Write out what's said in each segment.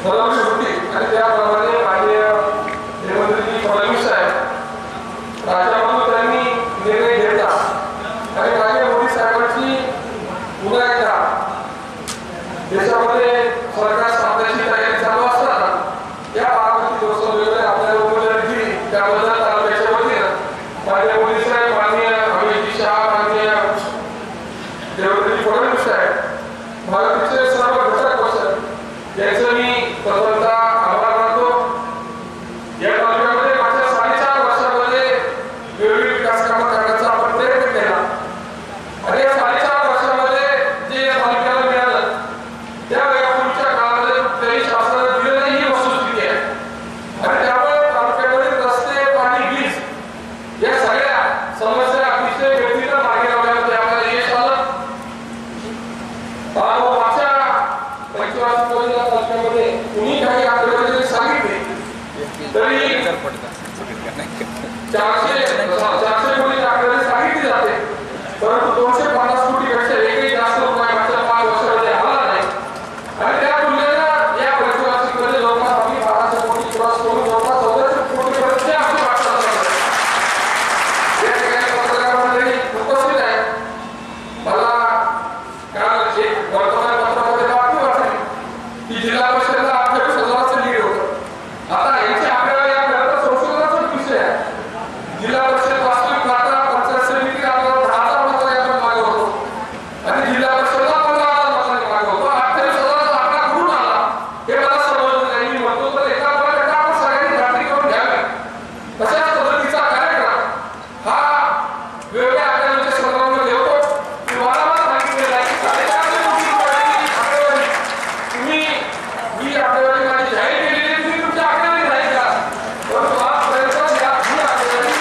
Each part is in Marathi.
ठरवली होती आणि त्याप्रमाणे माननीय देवेंद्रजी फडणवीस साहेब राज्यामधून त्यांनी निर्णय घेतला आणि माननीय मोदी साहेबांची पुन्हा एकदा देशामध्ये सरकार स्थापनेची तयारी चालू असताना या बारामती लोकसभेमध्ये आपल्याला उमेदवारी दिली त्याबद्दल तालुक्याच्या वतीनं माननीय मोदी साहेब, माननीय अमित शहा, माननीय देवेंद्रजी फडणवीस साहेब, महाराष्ट्राचे सर्व घटक पक्ष यांचं मी प्रथमतः आभार मानतो। या तालुक्यामध्ये मागच्या 4.5 वर्षामध्ये वेगवेगळी विकास कामं करण्याचा आपण प्रयत्न केला आणि या 4.5 वर्षामध्ये जे या तालुक्याला मिळालं त्यावेळी पूर्वीच्या काळामध्ये कुठल्याही शासनाने दिलं नाही ही वस्तुस्थिती आहे आणि त्यामुळे तालुक्यामध्ये रस्ते, पाणी, वीज या सगळ्या समस्या अतिशय व्यक्तीला मागे लावण्यामध्ये आम्हाला यश आलं। मागच्या 25 तालुक्यामध्ये कुणी काही आकडेवारी सांगितले तरी 400 कोटी आकडेवारी सांगितली जाते परंतु 250 कोटीपेक्षा एकही जास्त रुपये मागच्या 5 वर्षामध्ये आला नाही आणि त्या तुलनेनं या पंचवार्षिकमध्ये जवळपास आम्ही 1200 कोटी क्रॉस करून जवळपास 1400 कोटीपर्यंत आपली वाटचाल करतो। या ठिकाणी पत्रकार मंडळी उपस्थित आहे। मला काल एक वर्तमानपत्रामध्ये बातमी वाचली की जिल्हा परिषदेला 28,000चं लीड होतं। आता यांची आकडेवारी आपल्याला संशोधनाचाच विषय आहे। जिल्हा परिषद वास्तविक खाता पंचायत समिती आपल्याला 10,000 मतांनी आपण मागे होतो आणि जिल्हा परिषदला 15,000 मतांनी मागे होतो। 28,000चा आकडा कुठून आला हे मला समजलं नाही। मी म्हणतो तर एका आपण सगळ्यांनी खात्री करून घ्यावी। तशाच पद्धतीचा कार्यक्रम हा वेगवेगळ्या आकड्यांच्या संदर्भामध्ये होतो। तुम्हाला सांगितलेलं आहे की 450 कोटी आकडेवारी तुम्ही ही आकडेवारी माझी जाहीर केलेली आहे, तुम्ही तुमच्या आकडेवारी नाही का परंतु आजपर्यंत या ही आकडेवारी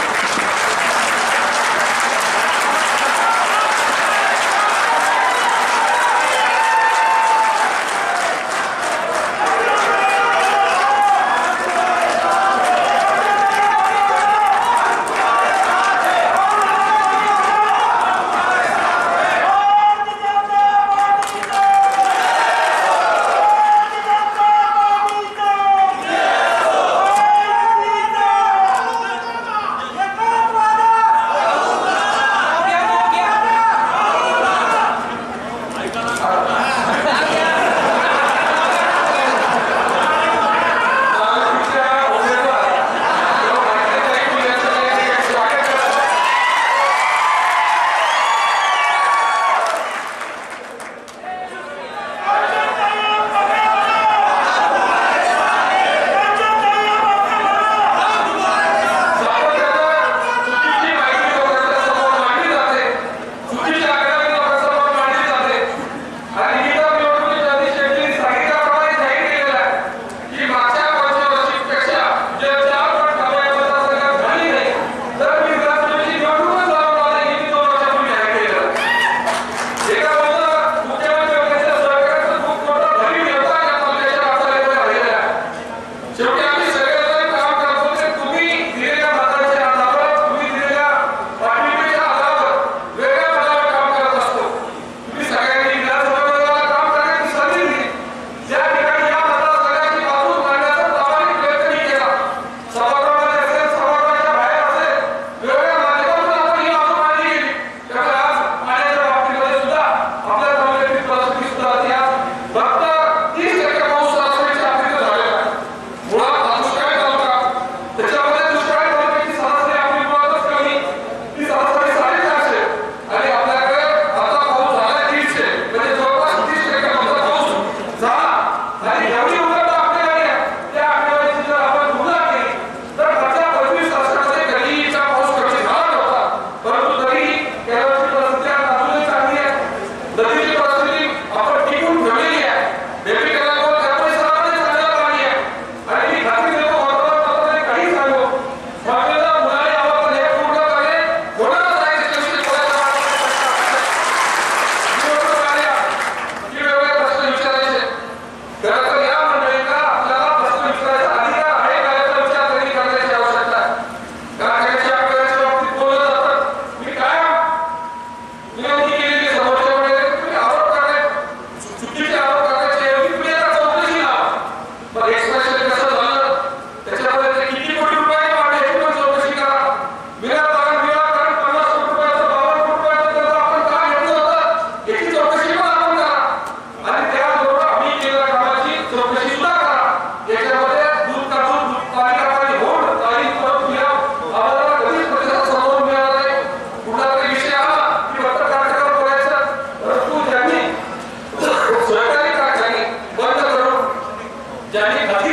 ज्यांनी